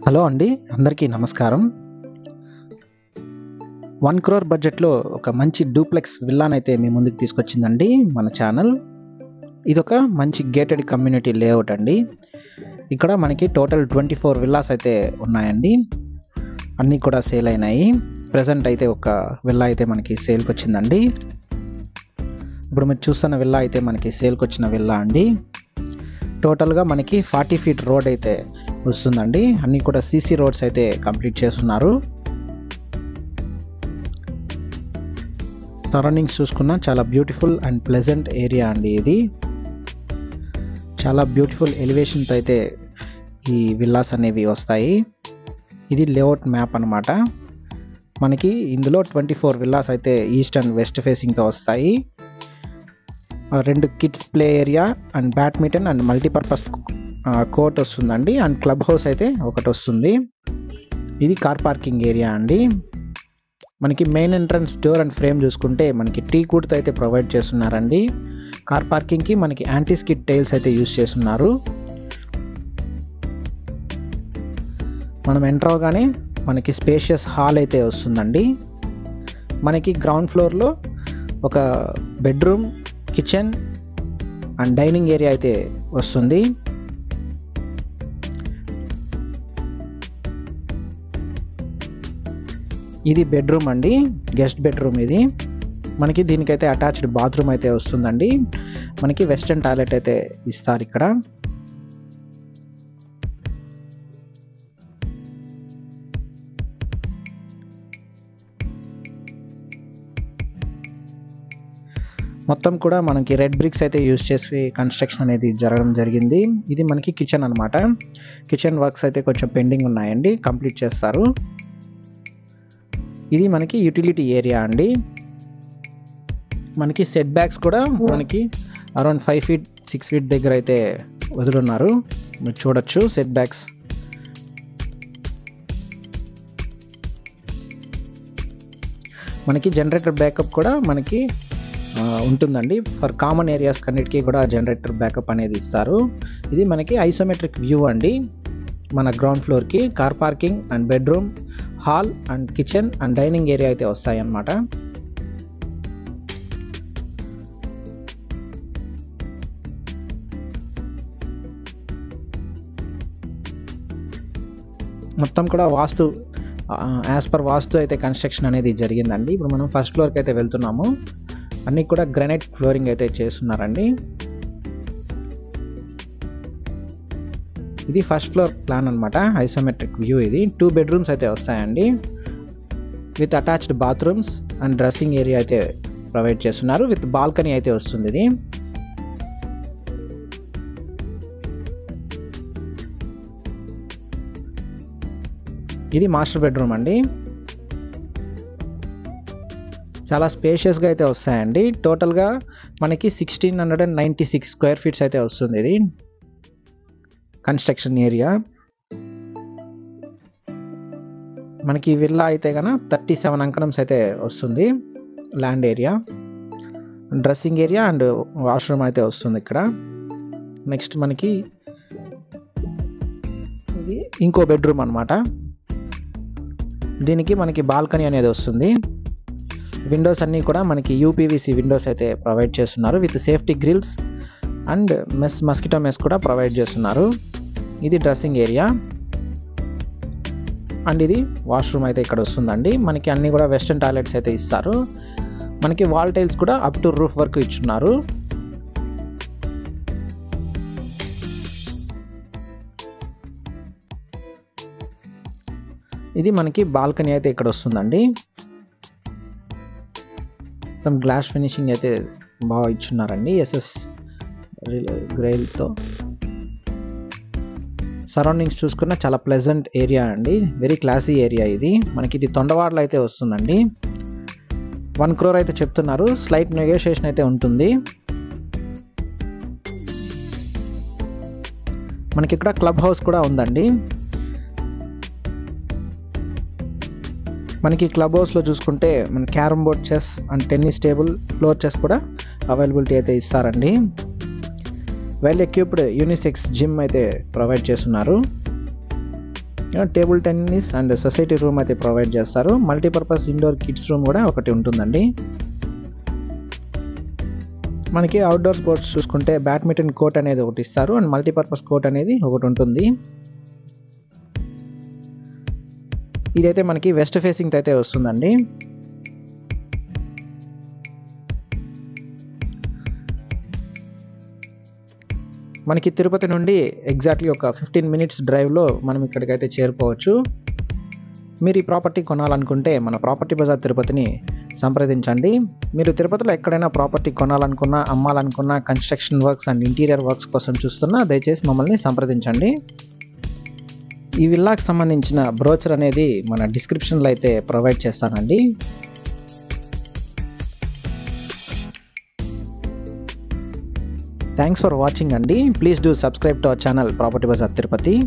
Hello అండి, అందరికీ నమస్కారం. 1 crore బడ్జెట్లో ఒక మంచి డూప్లెక్స్ విల్లానైతే మీ ముందుకు తీసుకొచ్చిందండి మన ఛానల్. ఇదొక మంచి గేటెడ్ కమ్యూనిటీ లేఅవుట్ అండి. ఇక్కడ మనకి టోటల్ 24 విల్లాస్ అయితే ఉన్నాయండి. అన్నీ కూడా సేల్ అయినాయి. ప్రజెంట్ అయితే ఒక విల్లా అయితే మనకి సేల్కి వచ్చిందండి. ఇప్పుడు మీరు చూస్తున్న విల్లా అయితే మనకి సేల్కి వచ్చిన విల్లా అండి. టోటల్గా మనకి 40 feet రోడ్ అయితే వస్తుందండి. అన్నీ కూడా సీసీ రోడ్స్ అయితే కంప్లీట్ చేస్తున్నారు. సరౌండింగ్స్ చూసుకున్న చాలా బ్యూటిఫుల్ అండ్ ప్లెజెంట్ ఏరియా అండి. ఇది చాలా బ్యూటిఫుల్ ఎలివేషన్తో అయితే ఈ విల్లాస్ అనేవి వస్తాయి. ఇది లేఅవుట్ మ్యాప్ అన్నమాట. మనకి ఇందులో 24 విల్లాస్ అయితే ఈస్ట్ అండ్ వెస్ట్ ఫేసింగ్తో వస్తాయి. 2 kids play area and badminton and multipurpose court వస్తుందండి. అండ్ క్లబ్ హౌస్ అయితే ఒకటి వస్తుంది. ఇది కార్ పార్కింగ్ ఏరియా అండి. మనకి main entrance door and frame చూసుకుంటే మనకి టీ కుడ్తో అయితే ప్రొవైడ్ చేస్తున్నారండి. కార్ పార్కింగ్కి మనకి యాంటీ స్కిడ్ టైల్స్ అయితే యూస్ చేస్తున్నారు. మనం ఎంటర్ అవగానే మనకి స్పేషియస్ హాల్ అయితే వస్తుందండి. మనకి గ్రౌండ్ ఫ్లోర్లో ఒక bedroom, kitchen and dining area అయితే వస్తుంది. ఇది బెడ్రూమ్ అండి, గెస్ట్ బెడ్రూమ్ ఇది. మనకి దీనికైతే అటాచ్డ్ బాత్రూమ్ అయితే వస్తుందండి. మనకి వెస్టర్న్ టాయిలెట్ అయితే ఇస్తారు ఇక్కడ. మొత్తం కూడా మనకి రెడ్ బ్రిక్స్ అయితే యూజ్ చేసి కన్స్ట్రక్షన్ అనేది జరగడం జరిగింది. ఇది మనకి కిచెన్ అనమాట. కిచెన్ వర్క్స్ అయితే కొంచెం పెండింగ్ ఉన్నాయండి, కంప్లీట్ చేస్తారు. ఇది మనకి యూటిలిటీ ఏరియా అండి. మనకి సెట్ బ్యాక్స్ కూడా మనకి అరౌండ్ 5 feet 6 feet దగ్గర అయితే వదులున్నారు. మీరు చూడొచ్చు సెట్ బ్యాక్స్. మనకి జనరేటర్ బ్యాకప్ కూడా మనకి ఉంటుందండి. ఫర్ కామన్ ఏరియాస్ కన్నిటికీ కూడా జనరేటర్ బ్యాకప్ అనేది ఇస్తారు. ఇది మనకి ఐసోమెట్రిక్ వ్యూ అండి. మన గ్రౌండ్ ఫ్లోర్కి car parking and bedroom, hall and kitchen and dining area అయితే వస్తాయి అన్నమాట. మొత్తం కూడా వాస్తు యాజ్ పర్ వాస్తు అయితే కన్స్ట్రక్షన్ అనేది జరిగిందండి. ఇప్పుడు మనం ఫస్ట్ ఫ్లోర్కి అయితే వెళ్తున్నాము. అన్నీ కూడా గ్రానైట్ ఫ్లోరింగ్ అయితే చేస్తున్నారండి. ఇది ఫస్ట్ ఫ్లోర్ ప్లాన్ అనమాట, ఐసోమెట్రిక్ వ్యూ. ఇది 2 bedrooms అయితే వస్తాయండి. With attached bathrooms and dressing area అయితే ప్రొవైడ్ చేస్తున్నారు. విత్ బాల్కనీ అయితే వస్తుంది. ఇది మాస్టర్ బెడ్రూమ్ అండి. చాలా స్పేషియస్గా అయితే వస్తాయండి. టోటల్గా మనకి 1696 square feet అయితే వస్తుంది. ఇది కన్స్ట్రక్షన్ ఏరియా. మనకి విల్లా అయితే కనుక 37 అంకణమ్స్ అయితే వస్తుంది. Land area, dressing area and washroom అయితే వస్తుంది ఇక్కడ. నెక్స్ట్ మనకి ఇది ఇంకో బెడ్రూమ్ అనమాట. దీనికి మనకి బాల్కనీ అనేది వస్తుంది. విండోస్ అన్నీ కూడా మనకి యూపీవీసీ విండోస్ అయితే ప్రొవైడ్ చేస్తున్నారు. With safety grills and mosquito mesh కూడా ప్రొవైడ్ చేస్తున్నారు. ఇది డ్రెస్సింగ్ ఏరియా అండ్ ఇది వాష్రూమ్ అయితే ఇక్కడ వస్తుందండి. మనకి అన్నీ కూడా వెస్టర్న్ టాయిలెట్స్ అయితే ఇస్తారు. మనకి వాల్ టైల్స్ కూడా అప్ టు రూఫ్ వరకు ఇచ్చున్నారు. ఇది మనకి బాల్కనీ అయితే ఇక్కడ వస్తుందండి. మొత్తం గ్లాస్ ఫినిషింగ్ అయితే బాగా ఇచ్చున్నారండి, ఎస్ఎస్ గ్రైల్తో. సరౌండింగ్స్ చూసుకున్న చాలా ప్లెజెంట్ ఏరియా అండి. వెరీ క్లాసీ ఏరియా ఇది. మనకి ఇది తొండవాడలో అయితే వస్తుందండి. 1 crore అయితే చెప్తున్నారు. స్లైట్ నెగోషియేషన్ అయితే ఉంటుంది. మనకి ఇక్కడ క్లబ్ హౌస్ కూడా ఉందండి. మనకి క్లబ్ హౌస్లో చూసుకుంటే మన carrom board, chess and tennis table, floor chess కూడా అవైలబిలిటీ అయితే ఇస్తారండి. వెల్ ఎక్విప్డ్ యూనిసెక్స్ జిమ్ అయితే ప్రొవైడ్ చేస్తున్నారు. Table tennis and society room అయితే ప్రొవైడ్ చేస్తారు. మల్టీపర్పస్ ఇండోర్ కిడ్స్ రూమ్ కూడా ఒకటి ఉంటుందండి. మనకి అవుట్డోర్ స్పోర్ట్స్ చూసుకుంటే బ్యాడ్మింటన్ కోర్ట్ అనేది ఒకటి ఇస్తారు అండ్ మల్టీపర్పస్ కోర్ట్ అనేది ఒకటి ఉంటుంది. ఇదైతే మనకి వెస్ట్ ఫేసింగ్ అయితే వస్తుందండి. మనకి తిరుపతి నుండి ఎగ్జాక్ట్లీ ఒక 15 మినిట్స్ డ్రైవ్లో మనం ఇక్కడికైతే చేరుకోవచ్చు. మీరు ఈ ప్రాపర్టీ కొనాలనుకుంటే మన ప్రాపర్టీ బజార్ తిరుపతిని సంప్రదించండి. మీరు తిరుపతిలో ఎక్కడైనా ప్రాపర్టీ కొనాలనుకున్నా, అమ్మాలనుకున్నా, construction works and interior works కోసం చూస్తున్నా దయచేసి మమ్మల్ని సంప్రదించండి. ఈ విల్లాకి సంబంధించిన బ్రోచర్ అనేది మన డిస్క్రిప్షన్లో అయితే ప్రొవైడ్ చేస్తానండి. థ్యాంక్స్ ఫర్ వాచింగ్ అండి. Please do subscribe to our channel property bazaar Tirupati.